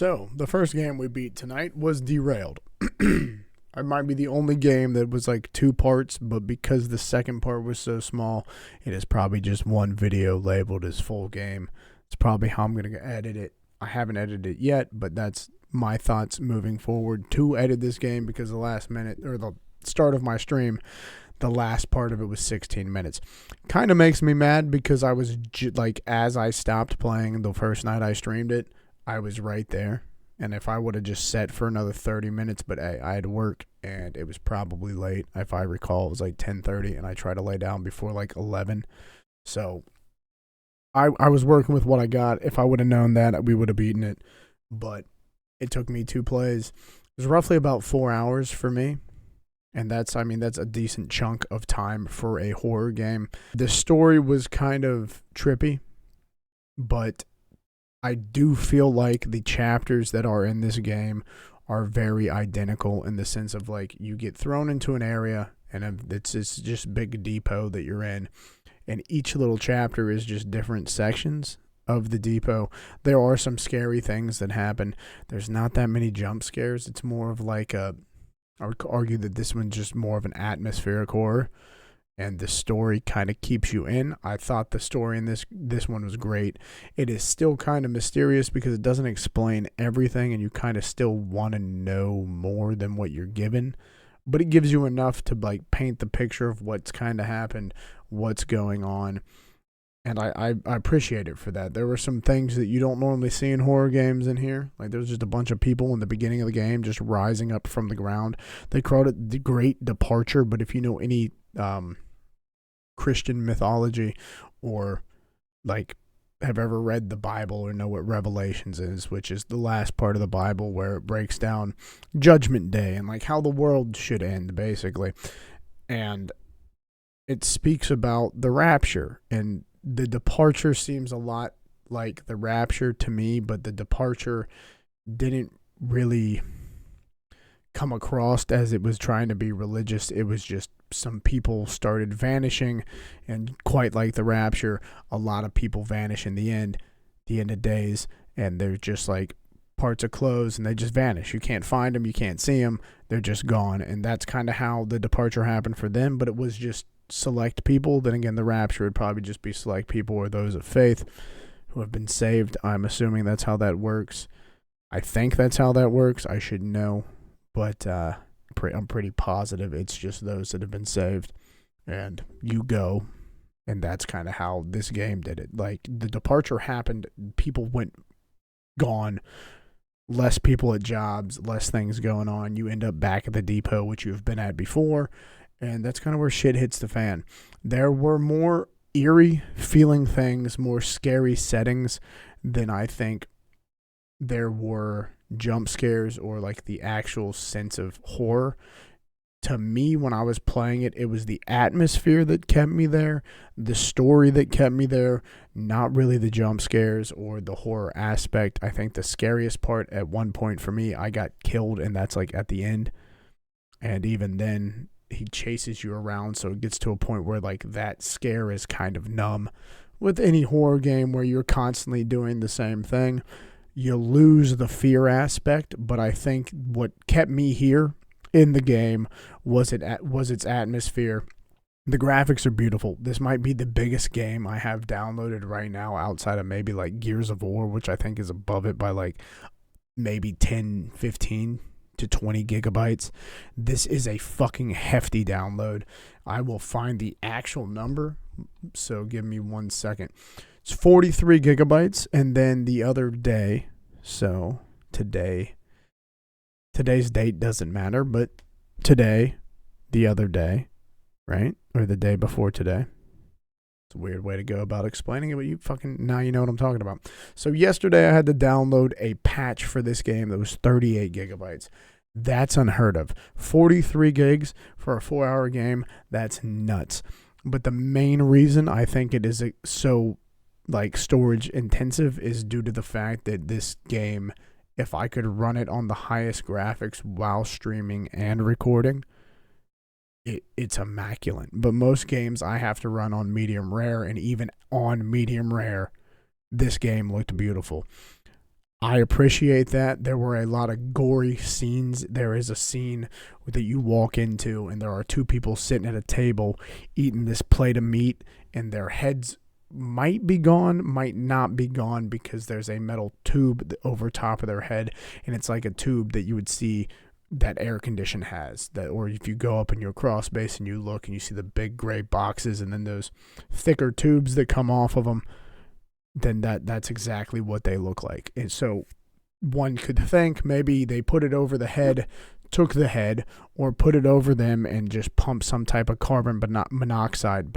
So, the first game we beat tonight was Derailed. It might be the only game that was like two parts, but because the second part was so small, it is probably just one video labeled as full game. It's probably how I'm going to edit it. I haven't edited it yet, but that's my thoughts moving forward to edit this game because the last minute or the start of my stream, the last part of it was 16 minutes. Kind of makes me mad because I was as I stopped playing the first night I streamed it, I was right there. And if I would have just set for another 30 minutes, but hey, I had work and it was probably late. If I recall, it was like 10:30 and I tried to lay down before like 11. So I was working with what I got. If I would have known that, we would have beaten it. But it took me 2 plays. It was roughly about 4 hours for me. And that's a decent chunk of time for a horror game. The story was kind of trippy, but I do feel like the chapters that are in this game are very identical in the sense of like you get thrown into an area and it's just big depot that you're in, and each little chapter is just different sections of the depot. There are some scary things that happen. There's not that many jump scares. It's more of like I would argue that this one's just more of an atmospheric horror. And the story kind of keeps you in. I thought the story in this one was great. It is still kind of mysterious because it doesn't explain everything, and you kind of still want to know more than what you're given. But it gives you enough to like paint the picture of what's kind of happened, what's going on. And I appreciate it for that. There were some things that you don't normally see in horror games in here. Like there's just a bunch of people in the beginning of the game just rising up from the ground. They called it the Great Departure, but if you know any Christian mythology or like have ever read the Bible or know what Revelations is, which is the last part of the Bible where it breaks down Judgment Day and like how the world should end basically. And it speaks about the rapture, and the departure seems a lot like the rapture to me, but the departure didn't really come across as it was trying to be religious. It was just some people started vanishing, and quite like the rapture, a lot of people vanish in the end of days, and they're just like parts of clothes and they just vanish. You can't find them, you can't see them, they're just gone. And that's kind of how the departure happened for them, but it was just select people. Then again, the rapture would probably just be select people or those of faith who have been saved. I'm assuming that's how that works. I think that's how that works. I should know, but I'm pretty positive it's just those that have been saved, and you go, and that's kind of how this game did it. Like the departure happened, people went gone, less people at jobs, less things going on. You end up back at the depot, which you've been at before, and that's kind of where shit hits the fan. There were more eerie feeling things, more scary settings than I think there were jump scares or like the actual sense of horror. To me, when I was playing it, it was the atmosphere that kept me there, the story that kept me there, not really the jump scares or the horror aspect. I think the scariest part at one point for me, I got killed, and that's like at the end. And even then, he chases you around, so it gets to a point where like that scare is kind of numb. With any horror game where you're constantly doing the same thing, you lose the fear aspect. But I think what kept me here in the game was its atmosphere. The graphics are beautiful. This might be the biggest game I have downloaded right now outside of maybe like Gears of War, which I think is above it by like maybe 10, 15 to 20 gigabytes. This is a fucking hefty download. I will find the actual number, so give me 1 second. It's 43 gigabytes, and then the other day, so today's date doesn't matter, but today, the other day, right? Or the day before today. It's a weird way to go about explaining it, but now you know what I'm talking about. So yesterday I had to download a patch for this game that was 38 gigabytes. That's unheard of. 43 gigs for a 4-hour game, that's nuts. But the main reason I think it is so like storage intensive is due to the fact that this game, if I could run it on the highest graphics while streaming and recording, it's immaculate. But most games I have to run on medium rare, and even on medium rare, this game looked beautiful. I appreciate that. There were a lot of gory scenes. There is a scene that you walk into, and there are two people sitting at a table eating this plate of meat, and their heads might be gone, might not be gone, because there's a metal tube over top of their head, and it's like a tube that you would see that air condition has, that, or if you go up in your cross base and you look and you see the big gray boxes and then those thicker tubes that come off of them, then that's exactly what they look like. And so one could think maybe they put it over the head, took the head, or put it over them and just pump some type of carbon monoxide,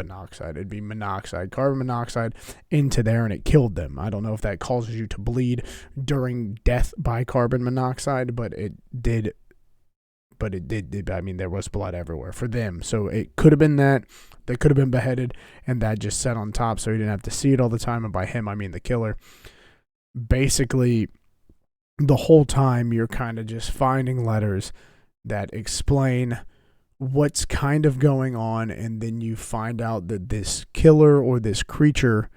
carbon monoxide into there, and it killed them. I don't know if that causes you to bleed during death by carbon monoxide, but it did. I mean, there was blood everywhere for them. So it could have been that. They could have been beheaded, and that just sat on top so you didn't have to see it all the time. And by him, I mean the killer. Basically, the whole time you're kind of just finding letters that explain what's kind of going on, and then you find out that this killer or this creature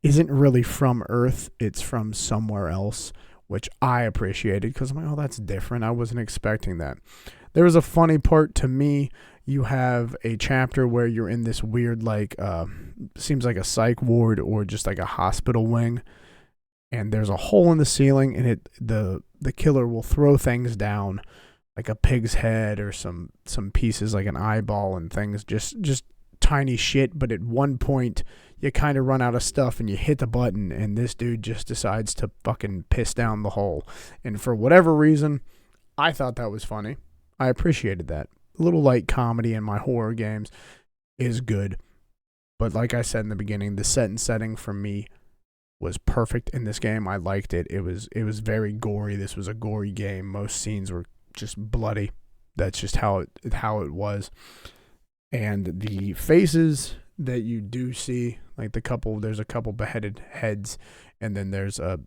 isn't really from Earth. It's from somewhere else, which I appreciated because I'm like, oh, that's different. I wasn't expecting that. There was a funny part to me. You have a chapter where you're in this weird, like, seems like a psych ward or just like a hospital wing, and there's a hole in the ceiling, and the killer will throw things down, like a pig's head or some pieces like an eyeball and things, just tiny shit. But at one point, you kind of run out of stuff and you hit the button, and this dude just decides to fucking piss down the hole. And for whatever reason, I thought that was funny. I appreciated that. A little light comedy in my horror games is good. But like I said in the beginning, the set and setting for me was perfect in this game. I liked it. It was very gory. This was a gory game. Most scenes were just bloody. That's just how it was. And the faces that you do see, like there's a couple beheaded heads, and then there's a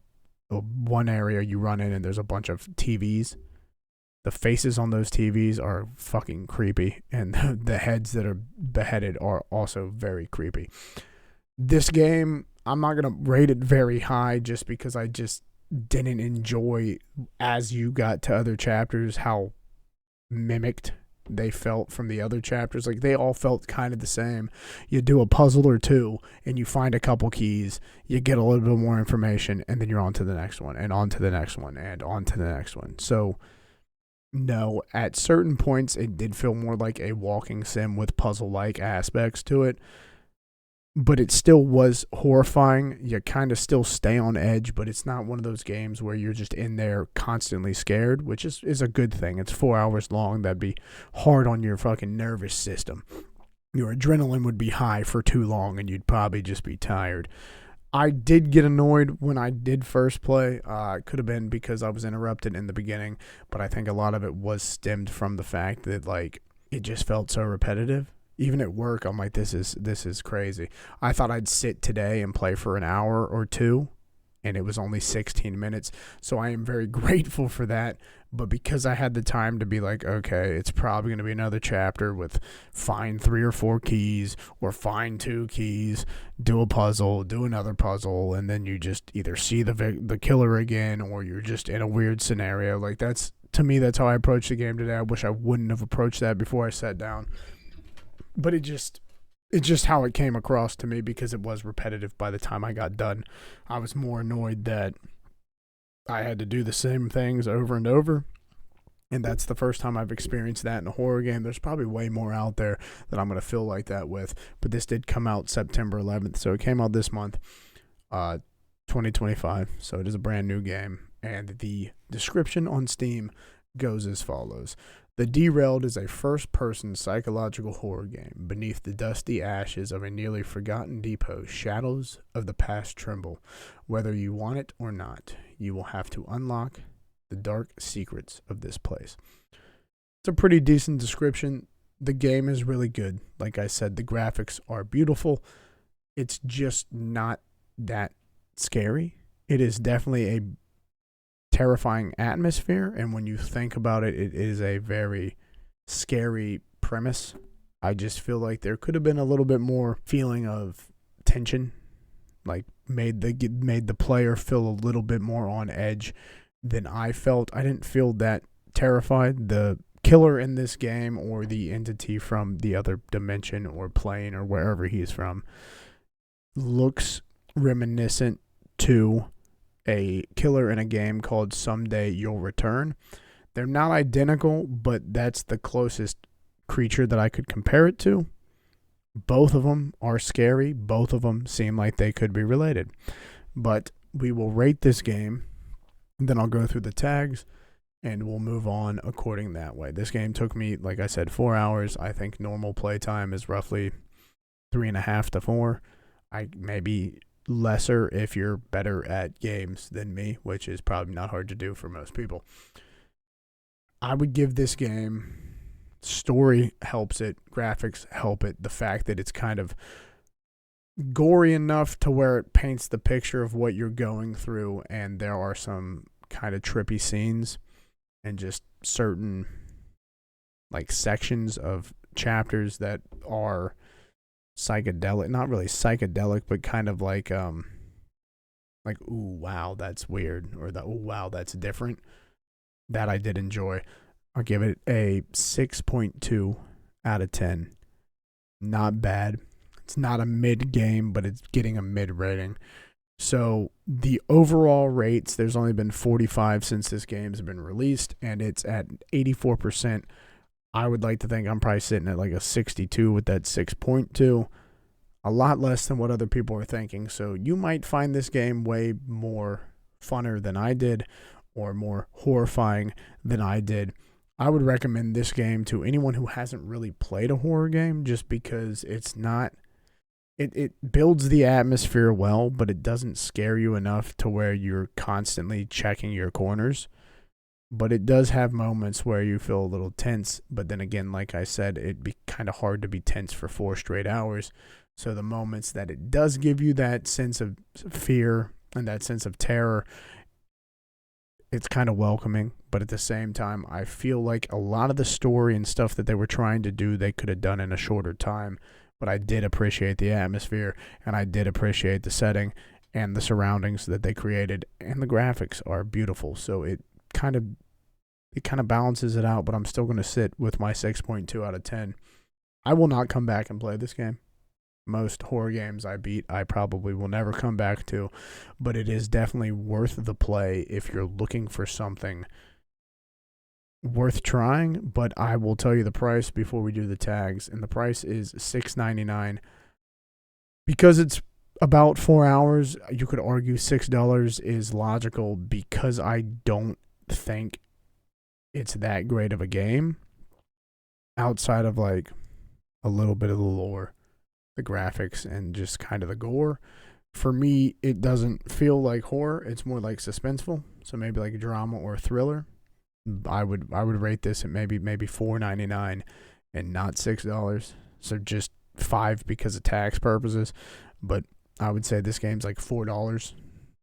one area you run in and there's a bunch of TVs. The faces on those TVs are fucking creepy, and the heads that are beheaded are also very creepy. This game, I'm not going to rate it very high just because I just didn't enjoy, as you got to other chapters, how mimicked they felt from the other chapters. Like, they all felt kind of the same. You do a puzzle or two and you find a couple keys, you get a little bit more information, and then you're on to the next one and on to the next one and on to the next one. So no, at certain points it did feel more like a walking sim with puzzle-like aspects to it, but it still was horrifying. You kind of still stay on edge, but it's not one of those games where you're just in there constantly scared, which is a good thing. It's 4 hours long. That'd be hard on your fucking nervous system. Your adrenaline would be high for too long, and you'd probably just be tired. I did get annoyed when I did first play. It could have been because I was interrupted in the beginning, but I think a lot of it was stemmed from the fact that, like, it just felt so repetitive. Even at work, I'm like, this is crazy. I thought I'd sit today and play for an hour or two, and it was only 16 minutes. So I am very grateful for that. But because I had the time to be like, okay, it's probably going to be another chapter with find 3 or 4 keys or find 2 keys, do a puzzle, do another puzzle, and then you just either see the killer again or you're just in a weird scenario. Like, to me, that's how I approached the game today. I wish I wouldn't have approached that before I sat down. But it's just how it came across to me because it was repetitive by the time I got done. I was more annoyed that I had to do the same things over and over, and that's the first time I've experienced that in a horror game. There's probably way more out there that I'm going to feel like that with, but this did come out September 11th, so it came out this month, 2025, so it is a brand new game, and the description on Steam goes as follows. The Derailed is a first-person psychological horror game. Beneath the dusty ashes of a nearly forgotten depot, shadows of the past tremble. Whether you want it or not, you will have to unlock the dark secrets of this place. It's a pretty decent description. The game is really good. Like I said, the graphics are beautiful. It's just not that scary. It is definitely a terrifying atmosphere, and when you think about it, it is a very scary premise. I just feel like there could have been a little bit more feeling of tension, like made the player feel a little bit more on edge than I felt. I didn't feel that terrified. The killer in this game, or the entity from the other dimension or plane or wherever he's from, looks reminiscent to a killer in a game called Someday You'll Return. They're not identical, but that's the closest creature that I could compare it to. Both of them are scary. Both of them seem like they could be related. But we will rate this game, and then I'll go through the tags, and we'll move on according that way. This game took me, like I said, 4 hours. I think normal play time is roughly 3.5 to 4. Maybe lesser if you're better at games than me, which is probably not hard to do for most people. I would give this game, story helps it, graphics help it, the fact that it's kind of gory enough to where it paints the picture of what you're going through, and there are some kind of trippy scenes and just certain like sections of chapters that are psychedelic, not really psychedelic, but kind of like ooh wow, that's weird, or the ooh wow, that's different. That I did enjoy. I'll give it a 6.2 out of 10. Not bad. It's not a mid game, but it's getting a mid rating. So the overall rates, there's only been 45 since this game's been released, and it's at 84%. I would like to think I'm probably sitting at like a 62 with that 6.2. A lot less than what other people are thinking. So you might find this game way more funner than I did, or more horrifying than I did. I would recommend this game to anyone who hasn't really played a horror game, just because it's not, it builds the atmosphere well, but it doesn't scare you enough to where you're constantly checking your corners. But it does have moments where you feel a little tense, but then again, like I said, it'd be kind of hard to be tense for 4 straight hours. So the moments that it does give you that sense of fear and that sense of terror, it's kind of welcoming. But at the same time, I feel like a lot of the story and stuff that they were trying to do, they could have done in a shorter time. But I did appreciate the atmosphere, and I did appreciate the setting and the surroundings that they created, and the graphics are beautiful. So it kind of balances it out, but I'm still going to sit with my 6.2 out of 10. I will not come back and play this game. Most horror games I beat, I probably will never come back to, but it is definitely worth the play if you're looking for something worth trying. But I will tell you the price before we do the tags, and the price is $6.99. Because it's about 4 hours, you could argue $6 is logical, because I don't think it's that great of a game outside of like a little bit of the lore, the graphics, and just kind of the gore. For me, it doesn't feel like horror. It's more like suspenseful. So maybe like a drama or a thriller. I would rate this at maybe $4.99 and not $6. So just $5 because of tax purposes. But I would say this game's like $4. I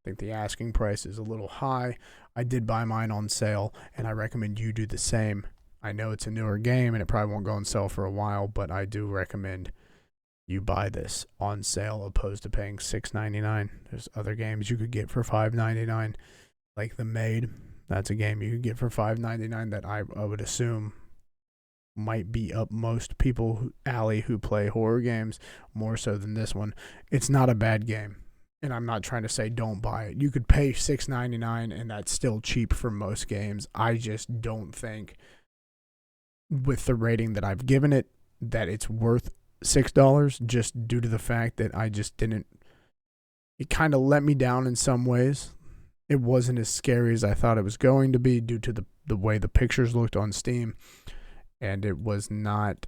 think the asking price is a little high. I did buy mine on sale, and I recommend you do the same. I know it's a newer game, and it probably won't go on sale for a while, but I do recommend you buy this on sale opposed to paying $6.99. There's other games you could get for $5.99, like The Maid. That's a game you could get for $5.99 that I would assume might be up most people alley who play horror games, more so than this one. It's not a bad game, and I'm not trying to say don't buy it. You could pay $6.99, and that's still cheap for most games. I just don't think, with the rating that I've given it, that it's worth $6, just due to the fact that I just didn't. It kind of let me down in some ways. It wasn't as scary as I thought it was going to be, due to the way the pictures looked on Steam, and it was not.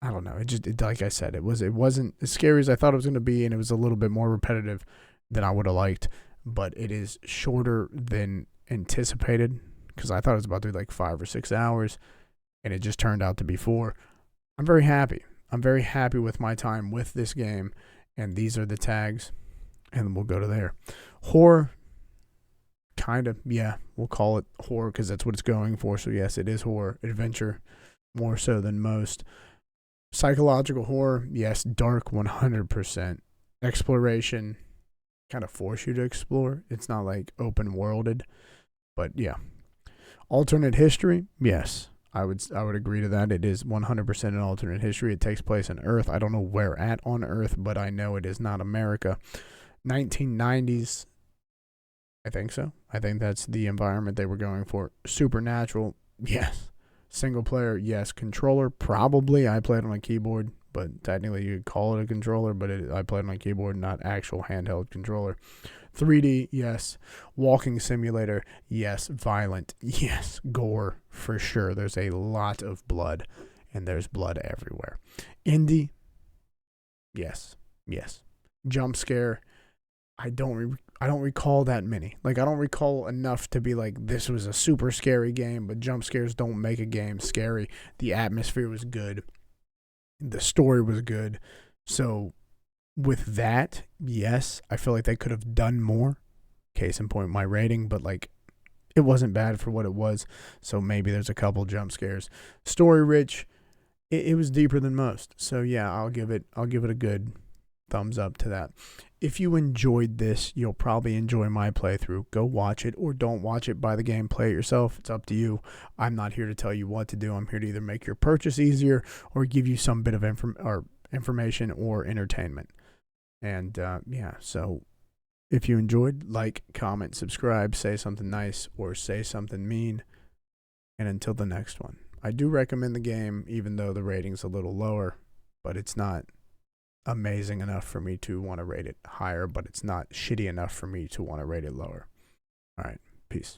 I don't know. It like I said, it wasn't as scary as I thought it was going to be, and it was a little bit more repetitive than I would have liked. But it is shorter than anticipated, because I thought it was about to be like 5 or 6 hours, and it just turned out to be 4. I'm very happy. I'm very happy with my time with this game, and these are the tags, and we'll go to there. Horror, kind of, yeah, we'll call it horror because that's what it's going for. So yes, it is horror. Adventure, more so than most. Psychological horror, yes. Dark, 100%. Exploration, kind of force you to explore. It's not like open worlded, but yeah. Alternate history, yes. I would agree to that. It is 100% an alternate history. It takes place on Earth. I don't know where at on Earth, but I know it is not America. 1990s, I think so. I think that's the environment they were going for. Supernatural, yes. Single player, yes. Controller, probably. I played on a keyboard, but technically you could call it a controller, but I played on a keyboard, not actual handheld controller. 3D, yes. Walking simulator, yes. Violent, yes. Gore, for sure. There's a lot of blood, and there's blood everywhere. Indie, yes. Yes. Jump scare, I don't recall that many. Like, I don't recall enough to be like, this was a super scary game, but jump scares don't make a game scary. The atmosphere was good. The story was good. So with that, yes, I feel like they could have done more. Case in point, my rating, but like, it wasn't bad for what it was. So maybe there's a couple jump scares. Story rich, it was deeper than most. So yeah, I'll give it a good thumbs up to that. If you enjoyed this, you'll probably enjoy my playthrough. Go watch it or don't watch it. Buy the game, play it yourself. It's up to you. I'm not here to tell you what to do. I'm here to either make your purchase easier or give you some bit of information or entertainment. And yeah, so if you enjoyed, like, comment, subscribe, say something nice or say something mean. And until the next one. I do recommend the game, even though the rating's a little lower, but it's not amazing enough for me to want to rate it higher, but it's not shitty enough for me to want to rate it lower. All right, peace.